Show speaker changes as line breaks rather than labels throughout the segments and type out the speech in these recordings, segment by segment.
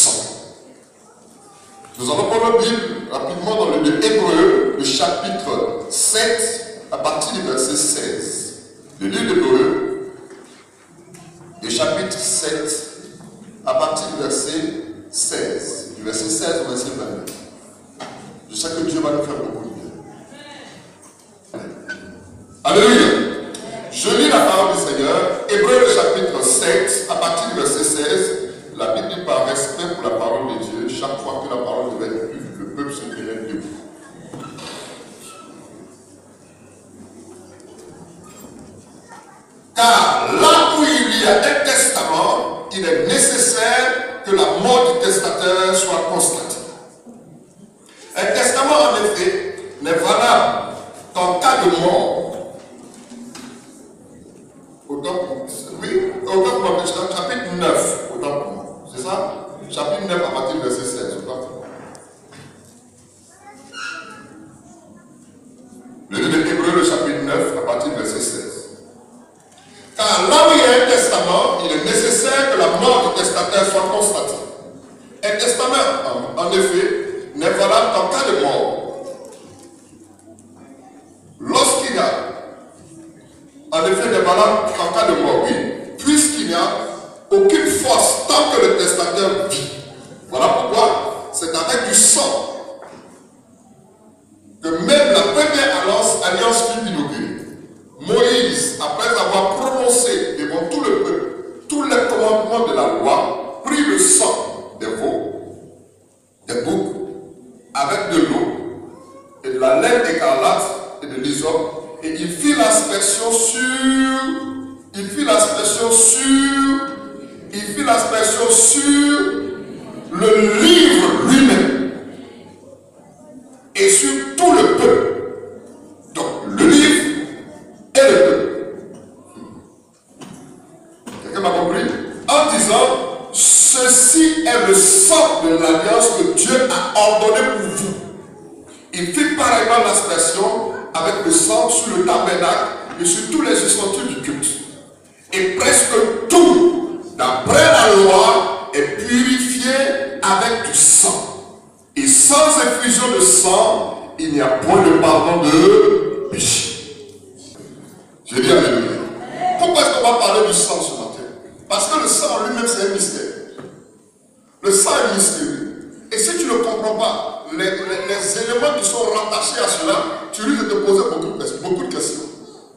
sang. Nous allons prendre la Bible rapidement dans le livre Hébreux, le chapitre 7, à partir du verset 16. Le livre d'Hébreux, le chapitre 7, à partir du verset 16. Du verset 16 au verset 22. Je sais que Dieu va nous faire beaucoup de bien. Alléluia. Je lis la parole du Seigneur, Hébreux le chapitre 7, à partir du verset 16. La Bible dit par respect pour la parole de Dieu, chaque fois que la parole devait être lue, le peuple se tenait debout. Car là où il y a un testament, il est nécessaire que la mort du testateur soit constatée. Un testament, en effet, n'est valable qu'en cas de mort. Oui, autant pour moi, chapitre 9, autant pour moi. C'est ça? Chapitre 9 à partir du verset 16, autant pour moi. Le livre de Hébreux, le chapitre 9 à partir du verset 16. Car là où il y a un testament, il est nécessaire que la mort du testataire soit constatée. Un testament, en effet, n'est valable qu'en cas de mort. Lorsqu'il y a, en effet, n'est valable qu'en cas de mort, oui, puisqu'il n'y a aucune force tant que le testateur vit. Voilà pourquoi c'est avec du sang que même la première alliance fut inaugurée. Moïse, après avoir prononcé devant tout le peuple tous les commandements de la loi, prit le sang des veaux, des boucs, avec de l'eau et de la laine écarlate et de l'hysope, et il fit l'aspersion sur le livre lui-même et sur tout le peuple. Donc le livre et le peuple. Quelqu'un m'a compris? En disant, ceci est le sang de l'alliance que Dieu a ordonné pour vous. Il fit pareillement l'aspersion avec le sang sur le tabernacle et sur tous les ustensiles du culte. Et presque tout, d'après la loi, est purifié avec du sang. Et sans effusion de sang, il n'y a point de pardon de péché. Je dis alléluia. Pourquoi est-ce qu'on va parler du sang ce matin? Parce que le sang en lui-même, c'est un mystère. Le sang est mystérieux. Et si tu ne comprends pas les éléments qui sont rattachés à cela, tu risques de te poser beaucoup de questions.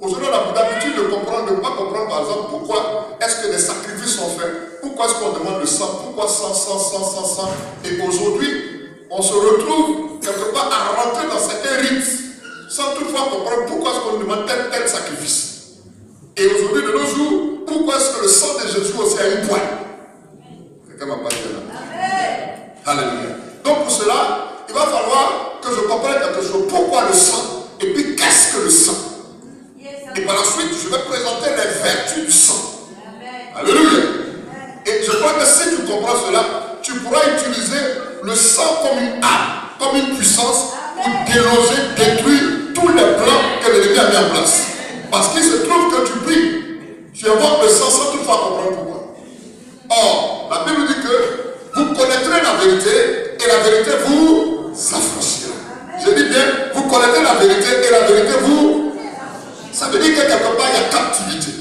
Aujourd'hui, on a l'habitude de comprendre, de ne pas comprendre, par exemple, pourquoi est-ce que des sacrifices sont faits, pourquoi est-ce qu'on demande le sang, pourquoi sang. Et aujourd'hui, on se retrouve quelque part à rentrer dans certains rites, sans toutefois comprendre pourquoi est-ce qu'on demande tel sacrifice. Et aujourd'hui, de nos jours, pourquoi est-ce que le sang de Jésus aussi a une poigne? Quelqu'un m'a pas dit là. Alléluia. Donc pour cela, il va falloir que je comprenne quelque chose. Pourquoi le sang? Et puis qu'est-ce que le sang? Et par la suite, je vais présenter les vertus du sang. Alléluia. Et je crois que si tu comprends cela, tu pourras utiliser le sang comme une arme, comme une puissance pour déloger, détruire tous les plans que l'ennemi a mis en place. Parce qu'il se trouve que tu pries, tu invoques le sang sans toutefois comprendre pourquoi. Or, la Bible dit que vous connaîtrez la vérité et la vérité vous affranchira. Je dis bien, vous connaîtrez la vérité et la vérité vous. Ça veut dire que quelque part il y a captivité.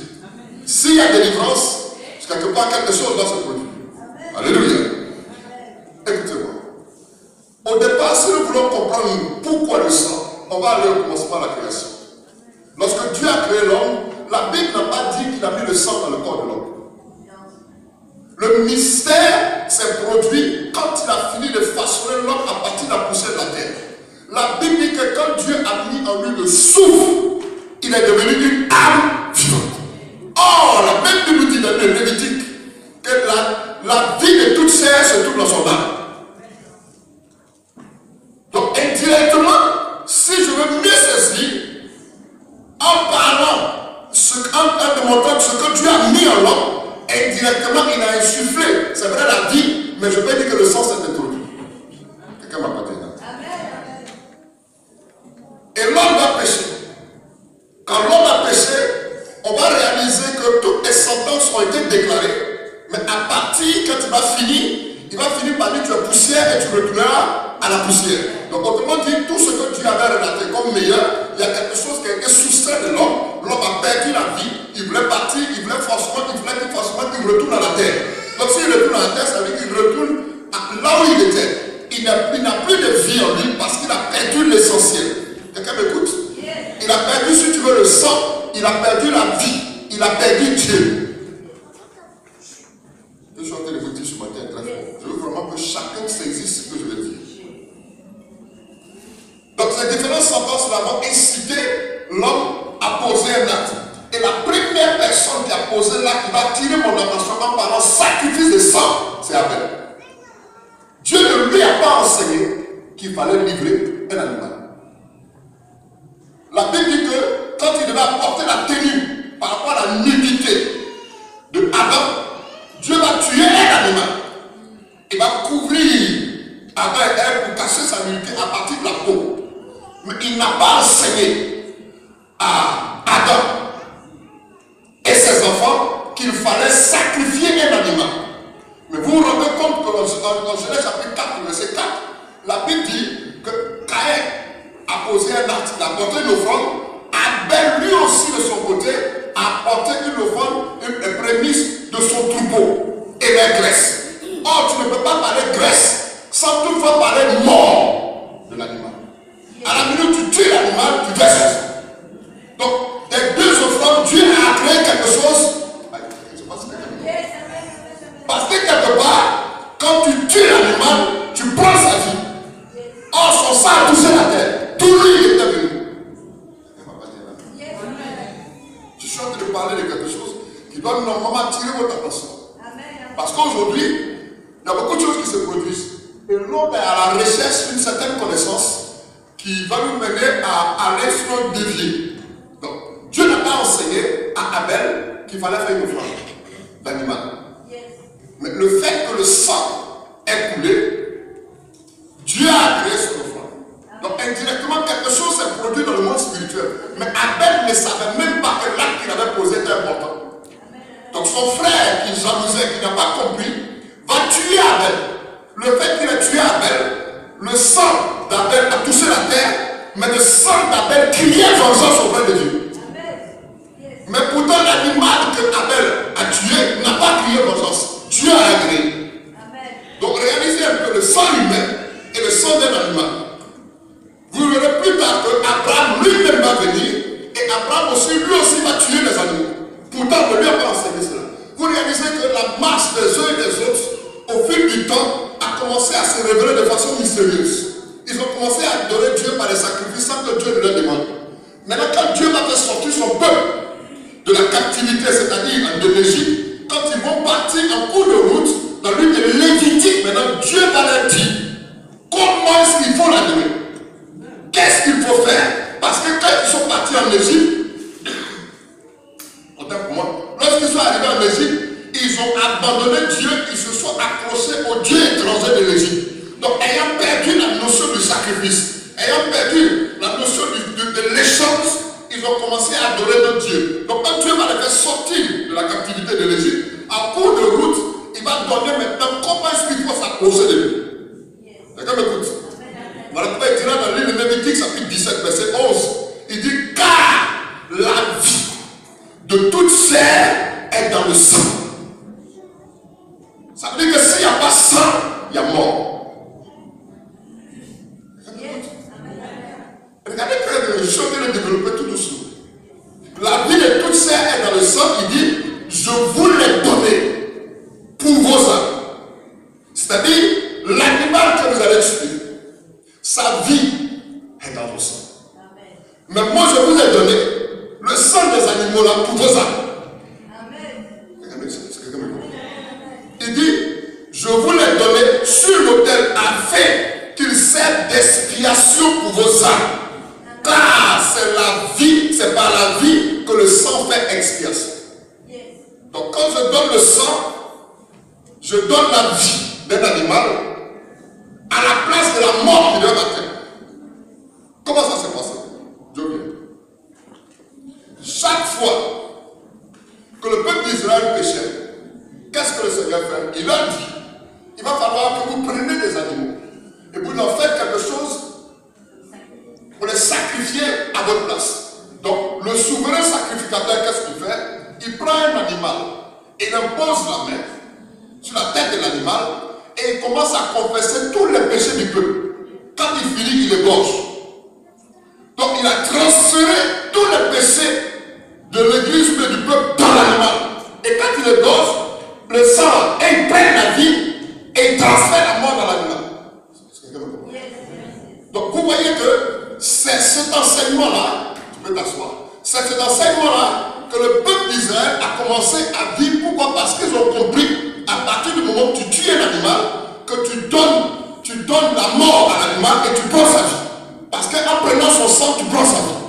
S'il y a délivrance, quelque part quelque chose doit se produire. Alléluia. Écoutez-moi. Au départ, si nous voulons comprendre pourquoi le sang, on va aller au commencement de la création. Lorsque Dieu a créé l'homme, la Bible n'a pas dit qu'il a mis le sang dans le corps de l'homme. Le mystère s'est produit quand il a fini de façonner l'homme à partir de la poussière de la terre. La Bible dit que quand Dieu a mis en lui le souffle, il est devenu une âme vivante. Or, la même Bible dit dans le Lévitique que la vie de toute chair se trouve dans son âme. Donc, indirectement, si je veux mieux saisir, en parlant, en démontrant ce que Dieu a mis en l'homme, indirectement, il a insufflé, c'est vrai, la vie, mais je peux dire que le sang s'est introduit. Quelqu'un m'a pas dit là. Et l'homme va pécher. Quand l'homme a péché, on va réaliser que toutes les sentences ont été déclarées, mais à partir, quand il va finir, il va finir par dire tu es poussière et tu retourneras à la poussière. Donc autrement dit, tout ce que Dieu avait relaté comme meilleur, il y a quelque chose qui a été soustrait de l'homme. L'homme a perdu la vie, il voulait partir, il voulait forcément qu'il retourne à la terre. Donc s'il retourne à la terre, ça veut dire qu'il retourne là où il était. Il n'a plus de vie en lui parce qu'il a perdu l'essentiel. Quelqu'un m'écoute? Il a perdu, si tu veux, le sang, il a perdu la vie, il a perdu Dieu. Je suis en train de vous dire ce matin très fort. Je veux vraiment que chacun saisisse ce que je veux dire. Donc ces différentes sentences vont inciter l'homme à poser un acte. Et la première personne qui a posé l'acte, qui va attirer mon attention en parlant sacrifice de sang, c'est Abel. Dieu ne lui a pas enseigné qu'il fallait livrer un animal. La Bible dit que quand il devait apporter la tenue par rapport à la nudité de Adam, Dieu va tuer un animal. Il va couvrir Adam et Ève pour cacher sa nudité à partir de la peau. Mais il n'a pas enseigné à Adam et ses enfants qu'il fallait sacrifier un animal. Mais vous vous rendez compte que dans Genèse chapitre 4, verset 4, la Bible dit que Caïn a posé un acte, il a apporté une offrande. Abel lui aussi de son côté a apporté une offrande, une prémisse de son troupeau et la graisse. Or, tu ne peux pas parler graisse sans toutefois parler mort de l'animal. À la minute où tu tues l'animal, tu graisses. Donc, des deux offrandes, Dieu a créé quelque chose. Parce que quelque part, quand tu tues l'animal, tu prends sa vie. Or, son sang a touché la terre. Tout lui est venu. Je suis en train de parler de quelque chose qui doit normalement attirer votre attention. Parce qu'aujourd'hui, il y a beaucoup de choses qui se produisent. Et l'homme est à la recherche d'une certaine connaissance qui va nous mener à aller sur un dévié. Donc, Dieu n'a pas enseigné à Abel qu'il fallait faire une offrande d'animal. Mais le fait que le sang est coulé, Dieu a créé son offrande. Donc, indirectement, quelque chose s'est produit dans le monde spirituel. Mais Abel ne savait même pas que l'acte qu'il avait posé était important. Donc, son frère qui jalousait, qui n'a pas compris, va tuer Abel. Le fait qu'il ait tué Abel, le sang d'Abel a touché la terre, mais le sang d'Abel criait vengeance auprès de Dieu. Mais pourtant, l'animal que Abel a tué n'a pas crié vengeance. Dieu a agréé. Donc réalisez un peu le sang humain et le sang d'un animal. Vous verrez plus tard que Abraham lui-même va venir et Abraham aussi, lui aussi va tuer les animaux. Pourtant, on ne lui a pas enseigné cela. Vous réalisez que la marche des uns et des autres, au fil du temps, a commencé à se révéler de façon mystérieuse. Ils ont commencé à adorer Dieu par les sacrifices sans que Dieu ne leur demande. Maintenant, quand Dieu va faire sortir son peuple de la captivité, c'est-à-dire de l'Égypte, quand ils vont partir en cours de route, dans l'une des Lévitiques, maintenant Dieu va leur dire comment est-ce qu'il faut l'adorer. Qu'est-ce qu'il faut faire? Parce que quand ils sont partis en Égypte, autant pour moi, lorsqu'ils sont arrivés en Égypte, ils ont abandonné Dieu, ils se sont accrochés au Dieu étranger de l'Égypte. Donc, ayant perdu la notion du sacrifice, ayant perdu la notion de l'échange, ils ont commencé à adorer notre Dieu. Donc, quand Dieu va les faire sortir de la captivité de l'Égypte, en cours de route, il va donner maintenant comment est-ce qu'il faut s'approcher de lui. Quelqu'un m'écoute? Voilà pourquoi il dira dans l'île de Lévitique, chapitre 17, verset 11, il dit car la vie de toute chair est dans le sang. Ça veut dire que s'il n'y a pas sang, il y a mort. Regardez que je suis en train de développer tout doucement. La vie de toute chair est dans le sang, il dit je vous l'ai donné pour vos âmes. C'est-à-dire, l'animal que vous allez tuer, sa vie est dans le sang. Mais moi, je vous ai donné le sang des animaux là pour vos âmes. Il dit, je vous l'ai donné sur l'autel afin qu'il serve d'expiation pour vos âmes. Car c'est la vie, c'est par la vie que le sang fait expiation. Donc quand je donne le sang, je donne la vie d'un animal à la place de la mort qui doit battre. Comment ça s'est passé? Je viens. Chaque fois que le peuple d'Israël péchait, qu'est-ce que le Seigneur fait? Il leur dit, il va falloir et il commence à confesser tous les péchés du peuple. Quand il finit, il égorge. Donc il a transféré tous les péchés de l'église ou du peuple dans l'animal. Et quand il égorge, le sang, il prend la vie et il transfère la mort dans l'animal. Donc vous voyez que c'est cet enseignement-là, tu peux t'asseoir, c'est cet enseignement-là que le peuple d'Israël a commencé à vivre. Pourquoi? Parce qu'ils ont compris, à partir du moment où tu tues un animal, que tu donnes la mort à l'animal et tu prends sa vie. Parce qu'en prenant son sang, tu prends sa vie.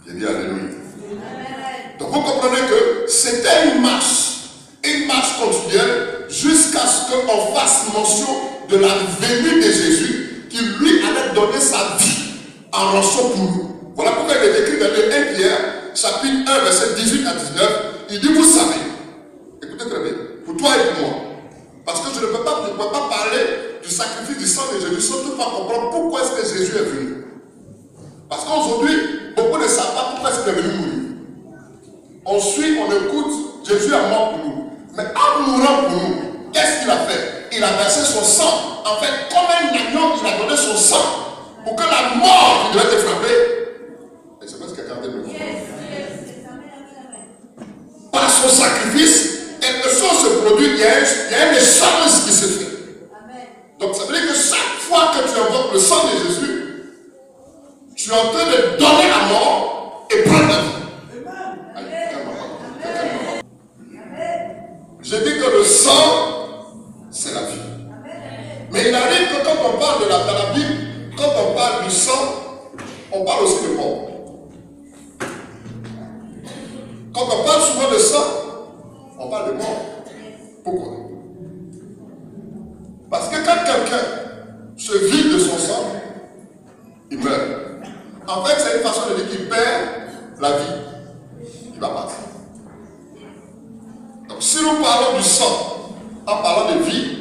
J'ai dit alléluia. Donc vous comprenez que c'était une marche continuelle jusqu'à ce qu'on fasse mention de la venue de Jésus qui lui allait donner sa vie en rançon pour nous. Voilà pourquoi il est écrit dans le 1 Pierre, chapitre 1, verset 18 à 19, il dit, vous savez, écoutez très bien, pour toi et pour moi, parce que je ne peux pas parler du sacrifice du sang de Jésus sans toutefois comprendre pourquoi est-ce que Jésus est venu. Parce qu'aujourd'hui, beaucoup ne savent pas pourquoi est-ce qu'il est venu mourir. On suit, on écoute, Jésus est mort pour nous. Mais en mourant pour nous, qu'est-ce qu'il a fait? Il a versé son sang. En fait, comme un agneau, il a donné son sang pour que la mort qui devait être frappée. Et c'est parce que quelqu'un de nous. Par son sacrifice, quelque chose se produit, il y a un échange qui se fait. Donc ça veut dire que chaque fois que tu invoques le sang de Jésus, tu es en train de donner la mort et prendre la vie. Je dis que le sang, c'est la vie. Mais il arrive que quand on parle dans la Bible, quand on parle du sang, on parle aussi de mort. Quand on parle souvent de sang, on parle de mort. Pourquoi? Parce que quand quelqu'un se vide de son sang, il meurt. En fait, c'est une façon de dire qu'il perd la vie. Il va partir. Donc, si nous parlons du sang en parlant de vie,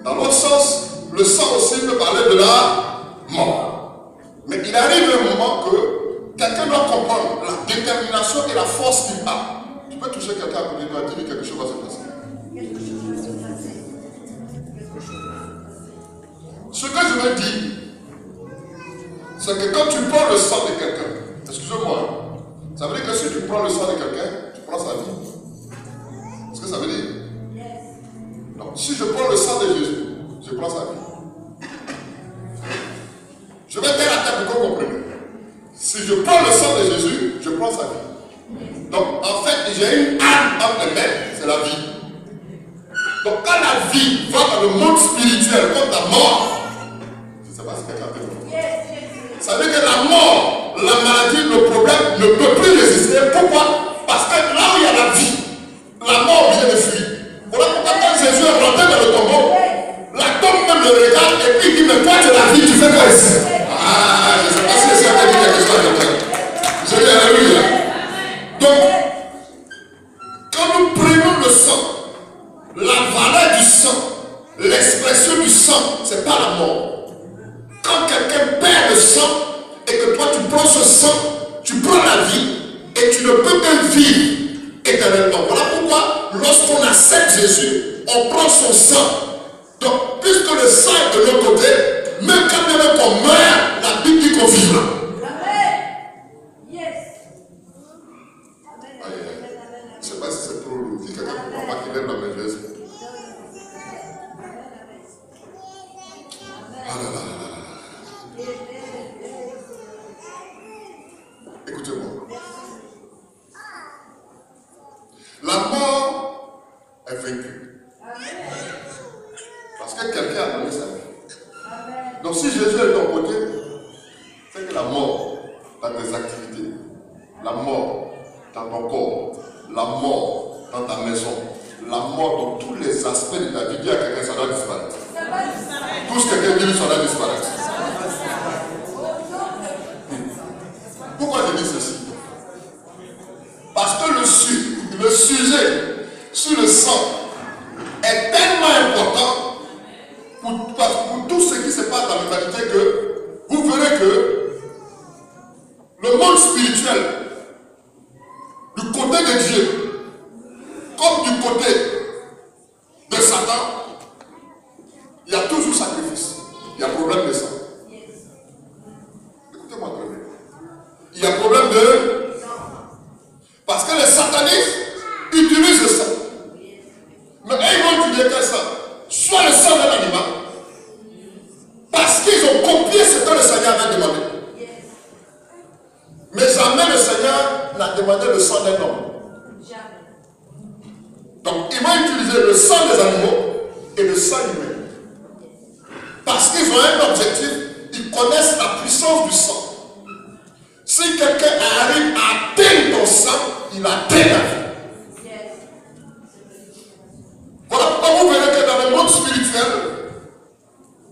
dans l'autre sens, le sang aussi peut parler de la mort. Mais il arrive un moment que quelqu'un doit comprendre la détermination et la force qu'il a. Tu peux toucher quelqu'un à côté de toi et dire quelque chose va se passer. Ce que je veux dire, c'est que quand tu prends le sang de quelqu'un, excusez-moi, ça veut dire que si tu prends le sang de quelqu'un, tu prends sa vie. C'est ce que ça veut dire. Donc, si je prends le sang de Jésus, je prends sa vie. Je vais faire la tête pour qu'on comprenne. Si je prends le sang de Jésus, je prends sa vie. Donc, en fait, j'ai une âme entre les mains, c'est la vie. Donc, quand la vie va dans le monde spirituel contre la mort, je ne sais pas si quelqu'un peut comprendre. Ça veut dire que la mort, la maladie, le problème ne peut plus résister. Pourquoi? Parce que là où il y a la vie, la mort vient de fuir. Voilà pourquoi quand Jésus est rentré dans le tombeau, la tombe même le regarde et puis il dit, mais toi tu as la vie, tu fais quoi ici? Ah, je ne sais pas si c'est dit quelque chose à quelqu'un. Je dis alléluia. Donc, quand nous prenons le sang, la valeur du sang, l'expression du sang, ce n'est pas la mort. Quand quelqu'un perd le sang et que toi tu prends ce sang, tu prends la vie et tu ne peux que vivre éternellement. Voilà pourquoi, lorsqu'on accepte Jésus, on prend son sang. Donc, puisque le sang est de l'autre côté, même quand même on meurt, la Bible dit qu'on vivra. Je ne sais pas si c'est trop lourd. Si quelqu'un ne comprend pas qu'il aime la main, je vais expliquer. Ah là là là là là. Écoutez-moi. La mort est vaincue. Parce que quelqu'un a donné sa vie. Donc si Jésus est de ton côté, c'est que la mort dans tes activités, la mort dans ton corps, la mort dans ta maison, la mort dans tous les aspects de ta vie, dis à quelqu'un, ça doit disparaître. Tout ce que quelqu'un dit, ça doit disparaître. Pourquoi je dis ceci? Parce que le sujet sur le sang est tellement important pour tout ce qui se passe dans l'humanité que vous verrez que le monde spirituel, du côté de Dieu, comme du côté de Satan, il y a toujours sacrifice. Il y a problème de sang. Écoutez-moi très bien. Il y a problème de... Parce que les satanistes utilisent le sang. Mais ils vont utiliser quel sang? Soit le sang d'un animal, parce qu'ils ont copié ce que le Seigneur avait demandé. Mais jamais le Seigneur n'a demandé le sang d'un homme. Donc ils vont utiliser le sang des animaux et le sang humain. Parce qu'ils ont un objectif, ils connaissent la puissance du sang. Si quelqu'un arrive à atteindre ton sang, il atteint la vie. Voilà pourquoi vous verrez que dans le monde spirituel,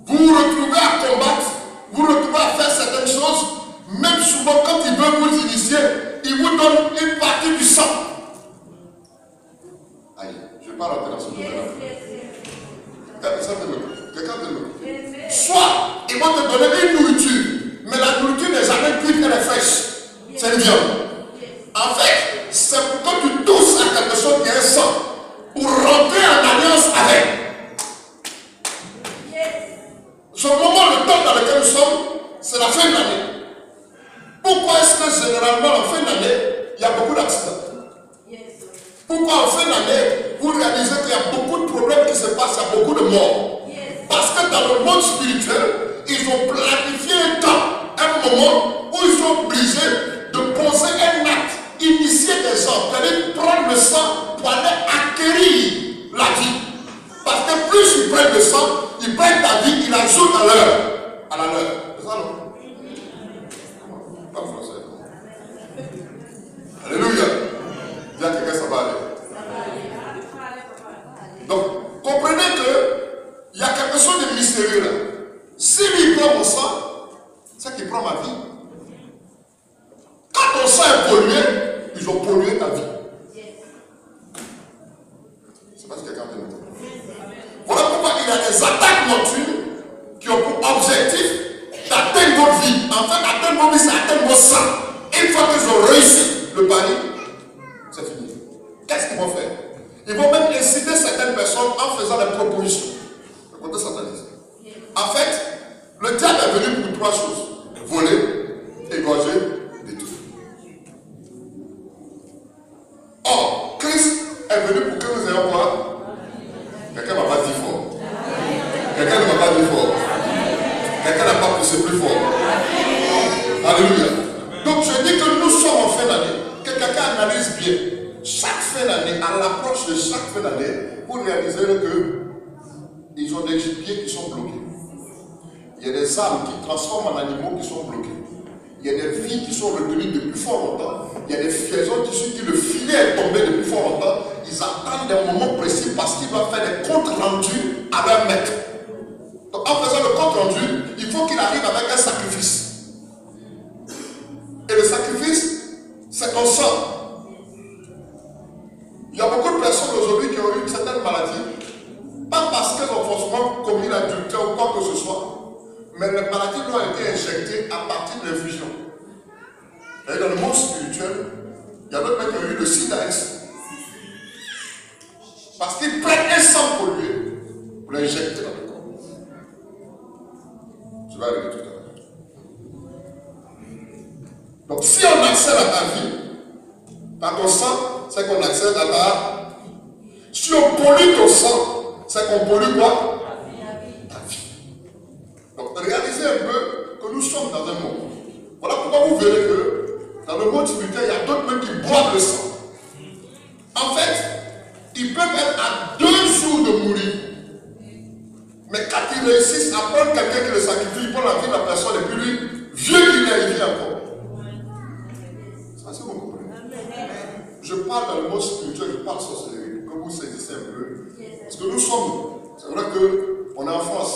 vous vous retrouvez à combattre, vous vous retrouvez à faire certaines choses, même souvent quand il veut vous initier, il vous donne une partie du sang. Aïe, je ne vais pas rentrer dans ce domaine-là. Quelqu'un de l'autre. Soit ils vont te donner une nourriture, mais la nourriture n'est jamais cuite, elle est fraîche. C'est une viande. En fait, c'est pour que tu tousses à quelque chose qui est un sang, pour rentrer en alliance avec. Ce moment, le temps dans lequel nous sommes, c'est la fin de l'année. Pourquoi est-ce que généralement, en fin d'année, il y a beaucoup d'accidents? Pourquoi en fin d'année, vous réalisez qu'il y a beaucoup de problèmes qui se passent, il y a beaucoup de morts? Parce que dans le monde spirituel, ils ont planifié un temps, un moment où ils sont obligés de poser un acte, initier des gens, c'est-à-dire prendre le sang pour aller acquérir la vie. Parce que plus ils prennent le sang, ils prennent ta vie, ils ajoutent à l'heure. À la leur. C'est ça, non? Pas français. Alléluia. Dis à quelqu'un, ça va aller. Donc, comprenez que il y a quelque chose de mystérieux là. Si lui prend mon sang, c'est qu'il prend ma vie. Quand ton sang est pollué, ils ont pollué ta vie. C'est parce que quelqu'un dit non. Voilà pourquoi il y a des attaques nocturnes qui ont pour objectif d'atteindre votre vie. En fait, atteindre votre vie, c'est atteindre votre sang. Et une fois qu'ils ont réussi le pari, c'est fini. Qu'est-ce qu'ils vont faire? Ils vont même inciter certaines personnes en faisant des propositions. Le côté sataniste. En fait, le diable est venu pour trois choses: voler, égorger, détruire. Or, Christ est venu pour que nous ayons quoi? Quelqu'un ne m'a pas dit fort. Quelqu'un ne m'a pas dit fort. Quelqu'un n'a pas poussé plus fort. Alléluia. Donc je dis que nous sommes en fin d'année. Que quelqu'un analyse bien. Chaque fin d'année, à l'approche de chaque fin d'année, vous réaliserez que ils ont des gibiers qui sont bloqués. Il y a des âmes qui transforment en animaux qui sont bloqués. Il y a des vies qui sont retenues depuis fort longtemps. Il y a des liaisons qui le filet est tombé depuis fort longtemps. Ils attendent des moments précis parce qu'ils doivent faire des comptes rendus à leur maître. Donc en faisant le compte rendu, il faut qu'il arrive avec un sacrifice. Et le sacrifice, c'est ton sang. Il y a beaucoup de personnes aujourd'hui qui ont eu une certaine maladie, pas parce qu'elles ont forcément commis l'adultère ou quoi que ce soit, mais les maladies leur ont été injectées à partir de l'infusion. Et dans le monde spirituel, il y a d'autres mecs qui ont eu le SIDA-S. Parce qu'ils prennent un sang pollué pour l'injecter dans le corps. Je vais arriver tout à l'heure. Donc si on accède à ta vie, dans ton sang, c'est qu'on accède à ta... Si on pollue ton sang, c'est qu'on pollue quoi? Ta vie. Donc réalisez un peu que nous sommes dans un monde. Voilà pourquoi vous verrez que dans le monde spirituel, il y a d'autres mecs qui boivent le sang. En fait, ils peuvent être à 2 jours de mourir. Mais quand ils réussissent à prendre quelqu'un qui le sacrifie, ils prennent la vie de la personne et puis lui, vieux qu'il est, il vit encore. C'est ça que vous comprenez. Je parle dans le monde spirituel, je parle sorcellerie, que vous saisissez un peu. Parce que nous sommes, c'est vrai qu'on est en France.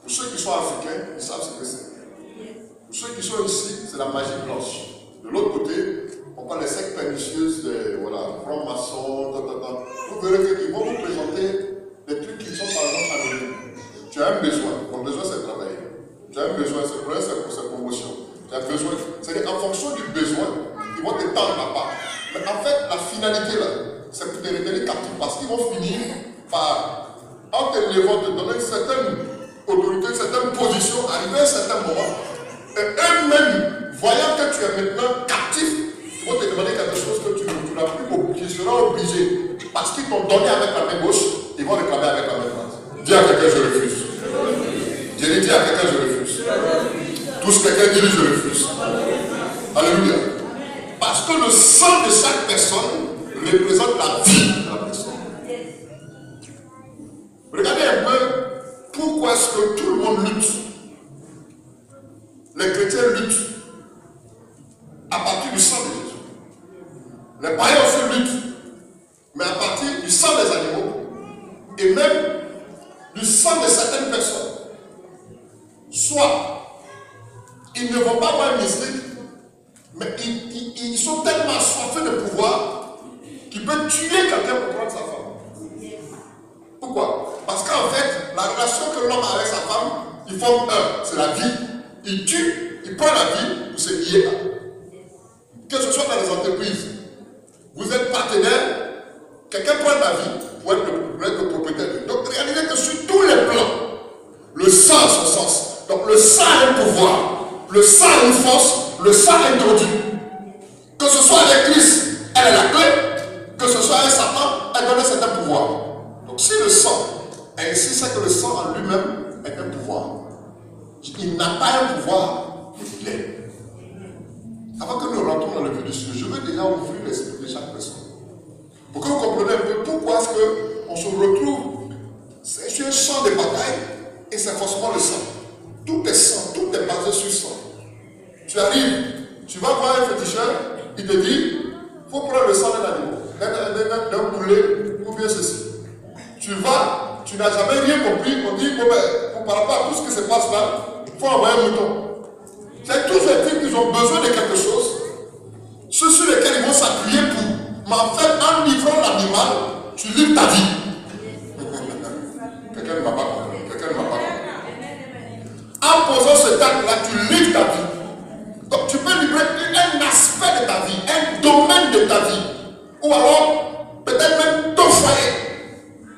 Pour ceux qui sont africains, ils savent ce que c'est. Pour ceux qui sont ici, c'est la magie blanche. De l'autre côté, on parle des sectes pernicieuses, des francs-maçons, vous verrez qu'ils vont vous présenter des trucs qui sont par exemple anonymes. Tu as un besoin, ton besoin c'est de travailler. Tu as un besoin, c'est pour cette promotion. Tu as besoin, c'est-à-dire en fonction du besoin, ils vont te tendre la part. Mais en fait, la finalité là, c'est pour te retenir captif vont finir par, en t'élevant, te donner une certaine autorité, une certaine position, arriver à un certain moment. Et eux-mêmes, voyant que tu es maintenant captif, ils vont te demander quelque chose que tu n'as plus beaucoup, tu seras obligé. Parce qu'ils t'ont donné avec la main gauche, ils vont réclamer avec la main droite. Dis à quelqu'un, je refuse. Je dis à quelqu'un, je refuse. Tous quelqu'un dit, je refuse. Alléluia. Parce que le sang de chaque personne représente la vie de la personne. Regardez un peu pourquoi est-ce que tout le monde lutte. Les chrétiens luttent à partir du sang de Jésus. Les païens aussi luttent, mais à partir du sang des animaux et même du sang de certaines personnes. Soit ils ne vont pas voir une mystique, mais ils sont tellement assoiffés de pouvoir qu'ils peuvent tuer quelqu'un pour prendre sa femme. Pourquoi? Parce qu'en fait, la relation que l'homme a avec sa femme, ils forment un, c'est la vie. Il tue, il prend la vie, il se lie là. Que ce soit dans les entreprises, vous êtes partenaire, quelqu'un prend la vie pour être le propriétaire. Donc réalisez que sur tous les plans, le sang a son sens. Donc le sang a un pouvoir, le sang a une force, le sang introduit. Que ce soit avec Christ, elle est la clé, que ce soit avec Satan, elle donne un certain pouvoir. Donc si le sang est ici, c'est que le sang en lui-même est un pouvoir. Il n'a pas un pouvoir, il est. Avant que nous rentrons dans le vif du sujet, je veux déjà ouvrir l'esprit de chaque personne. Pour que vous compreniez un peu pourquoi est-ce qu'on se retrouve sur un champ de bataille et c'est forcément le sang. Tout est sang, tout est basé sur sang. Tu arrives, tu vas voir un féticheur, il te dit, il faut prendre le sang d'un animal, d'un poulet ou bien ceci. Tu vas, tu n'as jamais rien compris, on dit, bon ben, par rapport à tout ce qui se passe là, il faut envoyer un mouton. C'est tous ces types qui ont besoin de quelque chose, ceux sur lesquels ils vont s'appuyer pour. Mais en fait, en livrant l'animal, tu livres ta vie. Quelqu'un ne m'a pas compris. Quelqu'un ne m'a pas compris. En posant ce acte-là, tu livres ta vie. Donc tu peux livrer un aspect de ta vie, un domaine de ta vie. Ou alors, peut-être même ton foyer,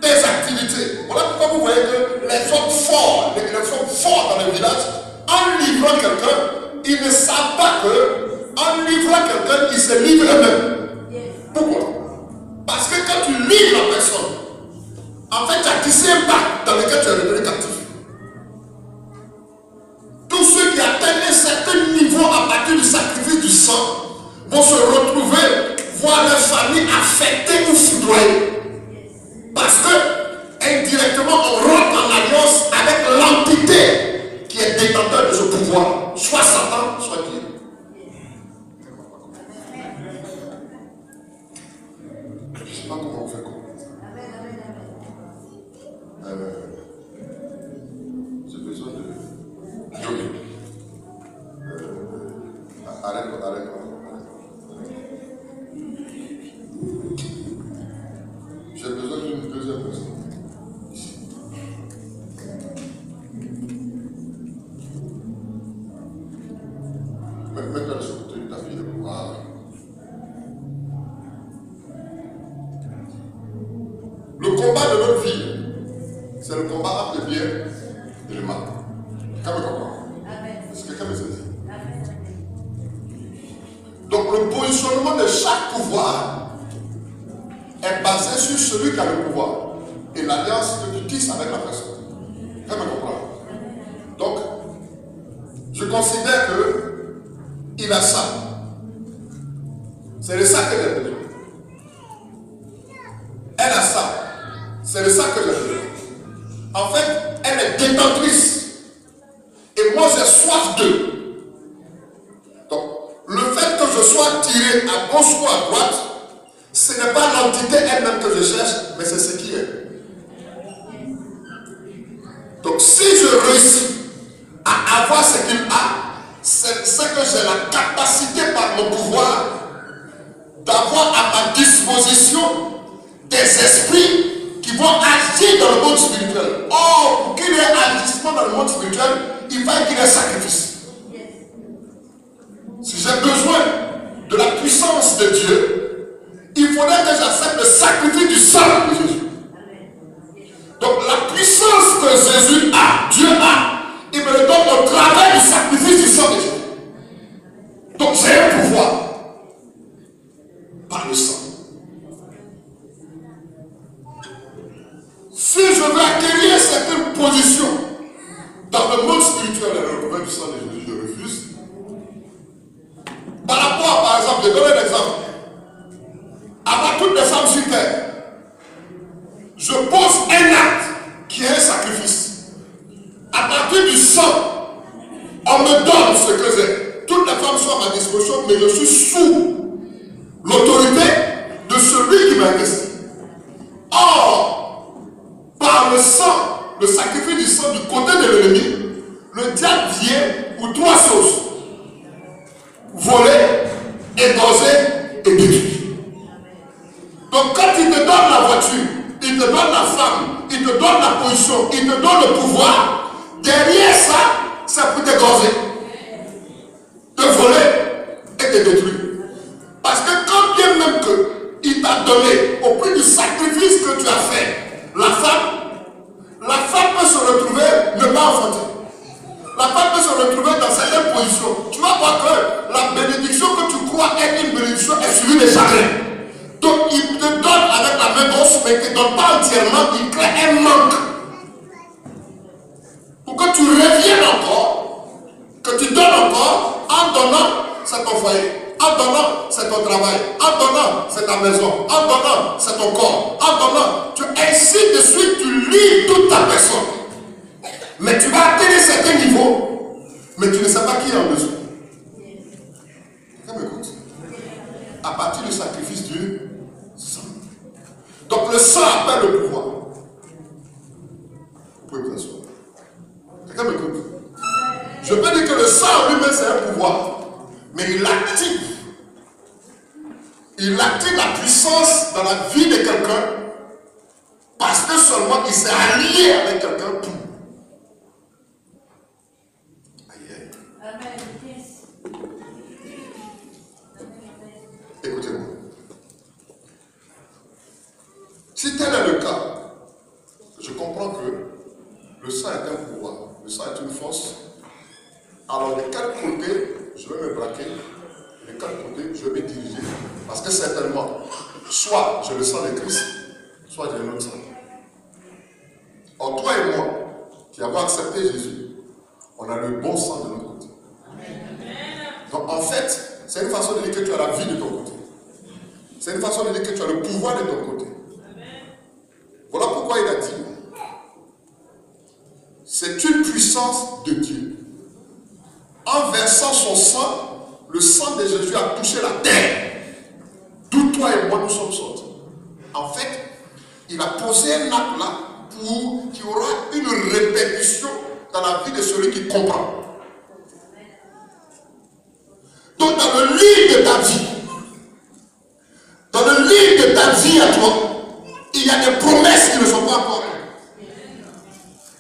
tes activités. Voilà pourquoi vous voyez que les hommes forts, dans le village, en livrant quelqu'un, ils ne savent pas que, en livrant quelqu'un, ils se livrent eux-mêmes. Pourquoi? Parce que quand tu livres la personne, en fait, tu as tissé un pacte dans lequel tu es retenu captif. Tous ceux qui atteignent un certain niveau à partir du sacrifice du sang vont se retrouver, voir leur famille affectée ou foudroyée. Parce que, indirectement, on rentre en alliance avec l'entité qui est détenteur de ce pouvoir, soit Satan, soit Dieu. Je ne sais pas comment on fait comprendre. J'ai besoin de Johnny. Arrête-toi. J'ai besoin d'une deuxième personne. Mets-toi sur le côté de ta fille. Voilà. Le combat de notre vie, c'est le combat entre le bien et le mal. Quelqu'un me comprend? Est-ce que quelqu'un me saisit? Donc le positionnement de chaque pouvoir est basé sur celui qui a le pouvoir et l'alliance que tu tisses avec la personne. Quelqu'un me comprend? Donc, je considère qu'il a ça. C'est de ça qu'elle a besoin. Elle a ça. C'est de ça que j'ai besoin. En fait, elle est détentrice. Et moi, j'ai soif d'eux. Donc, le fait que je sois tiré à gauche ou à droite, ce n'est pas l'entité elle-même que je cherche, mais c'est ce qui est. Donc, si je réussis à avoir ce qu'il a, c'est que j'ai la capacité par mon pouvoir d'avoir à ma disposition des esprits qui vont agir dans le monde spirituel. Or, pour qu'il y ait agissement dans le monde spirituel, il va qu'il y ait sacrifice. Si j'ai besoin de la puissance de Dieu, il faudrait que j'accepte le sacrifice du sang de Jésus. Si je veux acquérir certaines positions dans le monde spirituel et le recouvert du sang de Jésus, je refuse. Par rapport, par exemple, je donne un exemple. Avant toutes les femmes sur terre, je pose un acte qui est un sacrifice. À partir du sang, on me donne ce que j'ai. Toutes les femmes sont à ma disposition, mais je suis sous l'autorité de celui qui m'a investi. Or, par le sang, le sacrifice du sang du côté de l'ennemi, le diable vient pour trois choses: voler, égorger et détruire. Donc quand il te donne la voiture, il te donne la femme, il te donne la position, il te donne le pouvoir, derrière ça, c'est pour t'égorger, te voler et te détruire. Parce que quand bien même qu'il t'a donné au prix du sacrifice que tu as fait, la femme peut se retrouver ne pas enfanter. La femme peut se retrouver dans certaines positions. Tu vas voir que la bénédiction que tu crois être une bénédiction est suivie de chagrin. Donc il te donne avec la main gauche, mais il ne te donne pas entièrement, il crée un manque. Pour que tu reviennes encore, que tu donnes encore, en donnant, c'est ton foyer. En donnant, c'est ton travail. En donnant, c'est ta maison. En donnant, c'est ton corps. En donnant, ainsi de suite, tu lis toute ta personne. Mais tu vas atteindre certains niveaux, mais tu ne sais pas qui est en dessous. Quelqu'un m'écoute? À partir du sacrifice du sang. Donc le sang appelle le pouvoir. Vous pouvez vous asseoir. Quelqu'un m'écoute? Je peux dire que le sang lui-même c'est un pouvoir, mais il active. Il active la puissance dans la vie de quelqu'un parce que seulement il s'est allié avec quelqu'un pour. Écoutez-moi. Si tel est le cas, je comprends que le sang est un pouvoir, le sang est une force. Alors de quel côté je vais me braquer, de quel côté je vais me diriger? Parce que certainement, soit j'ai le sang de Christ, soit j'ai un autre sang. Or toi et moi, qui avons accepté Jésus, on a le bon sang de notre côté. Donc en fait, c'est une façon de dire que tu as la vie de ton côté. C'est une façon de dire que tu as le pouvoir de ton côté. Voilà pourquoi il a dit, c'est une puissance de Dieu. En versant son sang, le sang de Jésus a touché la terre. D'où toi et moi nous sommes sortis. En fait, il a posé un acte là pour qu'il y aura une répétition dans la vie de celui qui comprend. Donc dans le livre de ta vie, à toi, il y a des promesses qui ne sont pas encore.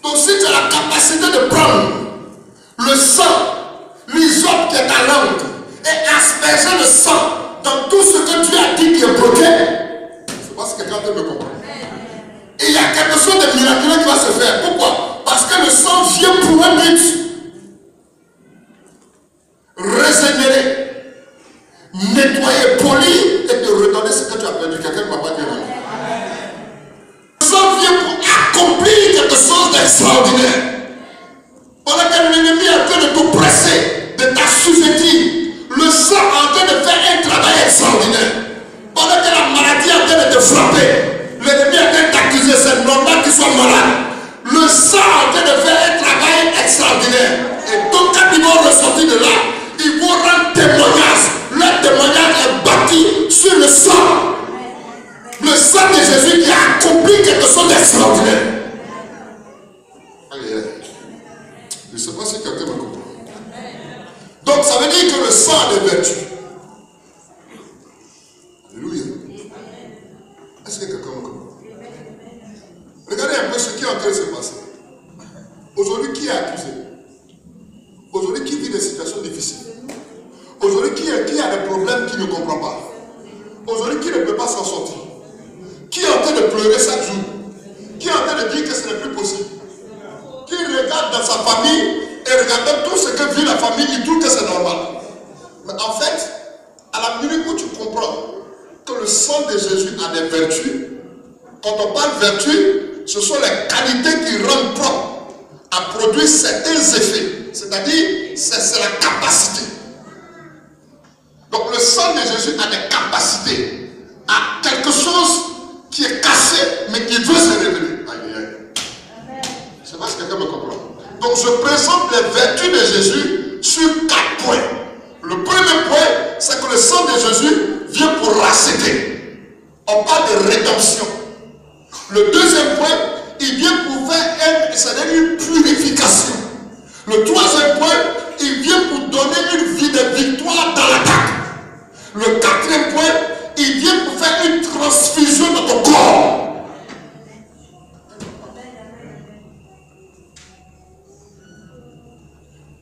Donc si tu as la capacité de prendre le sang, l'hysope qui est ta langue, et asperger le sang dans tout ce que tu as dit qui est bloqué, je ne sais pas si quelqu'un peut me comprendre. Et il y a quelque chose de miraculeux qui va se faire. Pourquoi? Parce que le sang vient pour un but. Régénérer, nettoyer, polir et te redonner ce que tu as perdu. Quelqu'un ne m'a pas dit non. Le sang vient pour accomplir quelque chose d'extraordinaire. Pendant que l'ennemi est en train de te presser, de t'assujettir, le sang est en train de faire un travail extraordinaire. Pendant que la maladie est en train de te frapper, l'ennemi est en train de t'accuser, c'est normal qu'il soit malade. Le sang est en train de faire un travail extraordinaire. Et donc quand ils vont ressortir de là, ils vont rendre témoignage. Leur témoignage est bâti sur le sang. Le sang de Jésus qui a accompli quelque chose d'extraordinaire. Aïe, aïe. Je ne sais pas si quelqu'un me comprend. Donc ça veut dire que le sang a des vertus. Alléluia. Est-ce que quelqu'un me comprend? Regardez un peu ce qui est en train de se passer. Aujourd'hui, qui est accusé? Aujourd'hui, qui vit des situations difficiles? Aujourd'hui, qui a des problèmes qu'il ne comprend pas? Aujourd'hui, qui ne peut pas s'en sortir? Qui est en train de pleurer chaque jour? Qui est en train de dire que ce n'est plus possible? Qui regarde dans sa famille et regarde tout ce que vit la famille, il trouve que c'est normal. Mais en fait, à la minute où tu comprends que le sang de Jésus a des vertus, quand on parle vertu, ce sont les qualités qui rendent propre à produire certains effets. C'est-à-dire, c'est la capacité. Donc le sang de Jésus a des capacités, a quelque chose qui est cassé, mais qui veut se révéler. Aïe, aïe. Je ne sais pas si quelqu'un me comprend. Donc je présente les vertus de Jésus sur 4 points. Le premier point, c'est que le sang de Jésus vient pour racheter. On parle de rédemption. Le deuxième point, il vient pour faire une purification. Le troisième point, il vient pour donner une vie de victoire dans l'attaque. Le quatrième point, il vient pour faire une transfusion dans ton corps.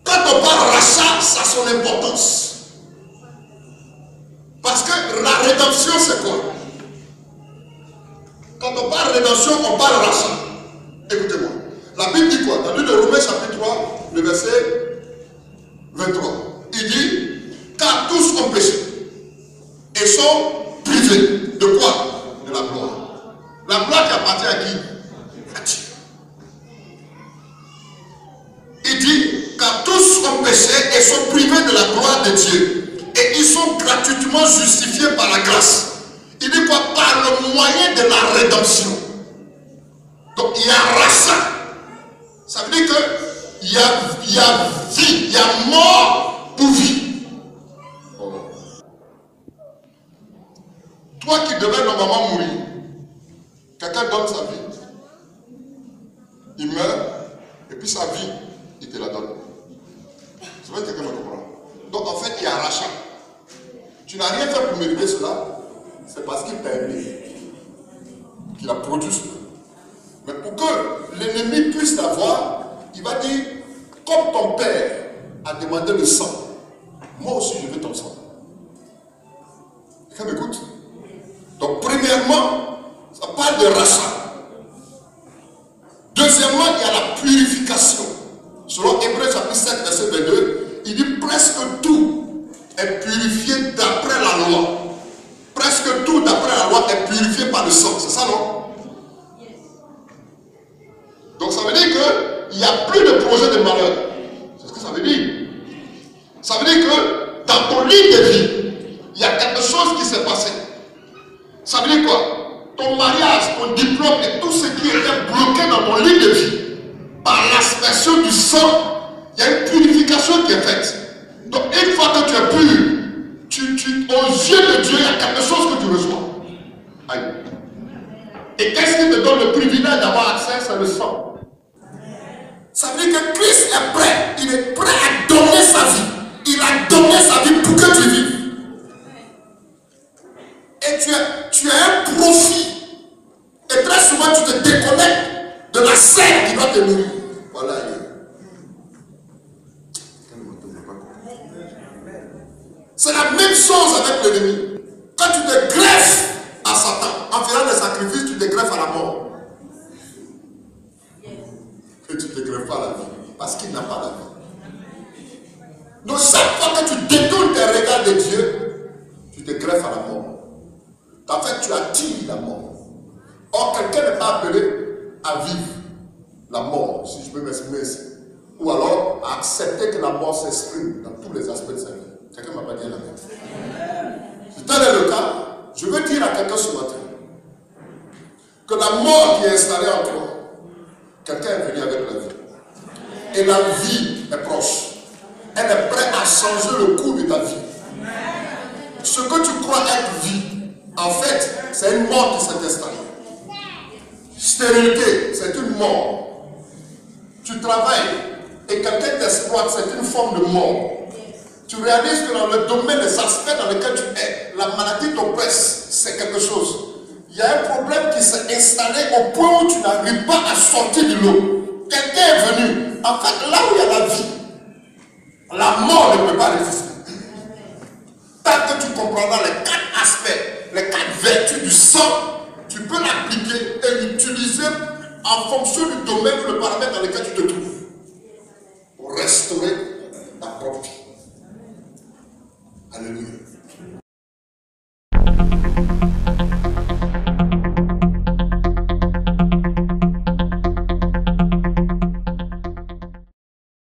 Quand on parle rachat, ça a son importance. Parce que la rédemption, c'est quoi? Quand on parle rédemption, on parle rachat. Écoutez-moi. La Bible dit quoi? Dans le livre de Romains chapitre 3, le verset 23. Il dit, car tous ont péché et sont privés de quoi? De la gloire. La gloire qui appartient à qui? À Dieu. Il dit, car tous ont péché et sont privés de la gloire de Dieu. Et ils sont gratuitement justifiés par la grâce. Il dit quoi? Par le moyen de la rédemption. Donc il y a rachat. Ça veut dire qu'il y a vie, il y a mort pour vie. Toi qui devais normalement mourir, quelqu'un donne sa vie. Il meurt, et puis sa vie, il te la donne. Je veux que quelqu'un me comprend. Donc en fait, il y a un rachat. Tu n'as rien fait pour mériter cela, c'est parce qu'il t'a aimé, qu'il a produit cela. Mais pour que l'ennemi puisse l'avoir, il va dire, comme ton père a demandé le sang, moi aussi je veux ton sang. Quelqu'un m'écoute? Donc premièrement, ça parle de rachat. Deuxièmement, il y a la purification. Selon Hébreux chapitre 7, verset 22, il dit presque tout est purifié d'après la loi. Presque tout d'après la loi est purifié par le sang. C'est ça, non? Donc ça veut dire qu'il n'y a plus de projet de malheur. C'est ce que ça veut dire. Ça veut dire que dans ton lit de vie, il y a quelque chose qui s'est passé. Ça veut dire quoi? Ton mariage, ton diplôme et tout ce qui était bloqué dans ton lit de vie, par l'aspersion du sang, il y a une purification qui est faite. Donc une fois que tu es pur, aux yeux de Dieu, il y a quelque chose que tu reçois. Aïe. Et qu'est-ce qui te donne le privilège d'avoir accès? C'est le sang. Ça veut dire que Christ est prêt. Il est prêt à donner sa vie. Il a donné sa vie pour que tu vives. Et tu as un profit. Et très souvent, tu te déconnectes de la scène qui doit te nourrir. Voilà. C'est la même chose avec l'ennemi. Quand tu te greffes à Satan, en faisant des sacrifices, tu te greffes à la mort. Et tu ne te greffes pas à la vie. Parce qu'il n'a pas la vie. Donc chaque fois que tu détournes tes regards de Dieu, tu te greffes à la mort. En fait, tu attires la mort. Or, quelqu'un n'est pas appelé à vivre la mort, si je peux m'exprimer ainsi. Ou alors à accepter que la mort s'exprime dans tous les aspects de sa vie. Quelqu'un m'a pas dit la même. Si tel est le cas, je veux dire à quelqu'un ce matin que la mort qui est installée en toi, quelqu'un est venu avec la vie. Et la vie est proche. Elle est prête à changer le cours de ta vie. Ce que tu crois être vie, en fait, c'est une mort qui s'est installée. Stérilité, c'est une mort. Tu travailles et quelqu'un t'exploite, c'est une forme de mort. Tu réalises que dans le domaine des aspects dans lesquels tu es, la maladie t'oppresse, c'est quelque chose. Il y a un problème qui s'est installé au point où tu n'arrives pas à sortir de l'eau. Quelqu'un est venu. En fait, là où il y a la vie, la mort ne peut pas résister. Tant que tu comprendras les 4 aspects, les 4 vertus du sang, tu peux l'appliquer et l'utiliser en fonction du domaine ou le paramètre dans lequel tu te trouves.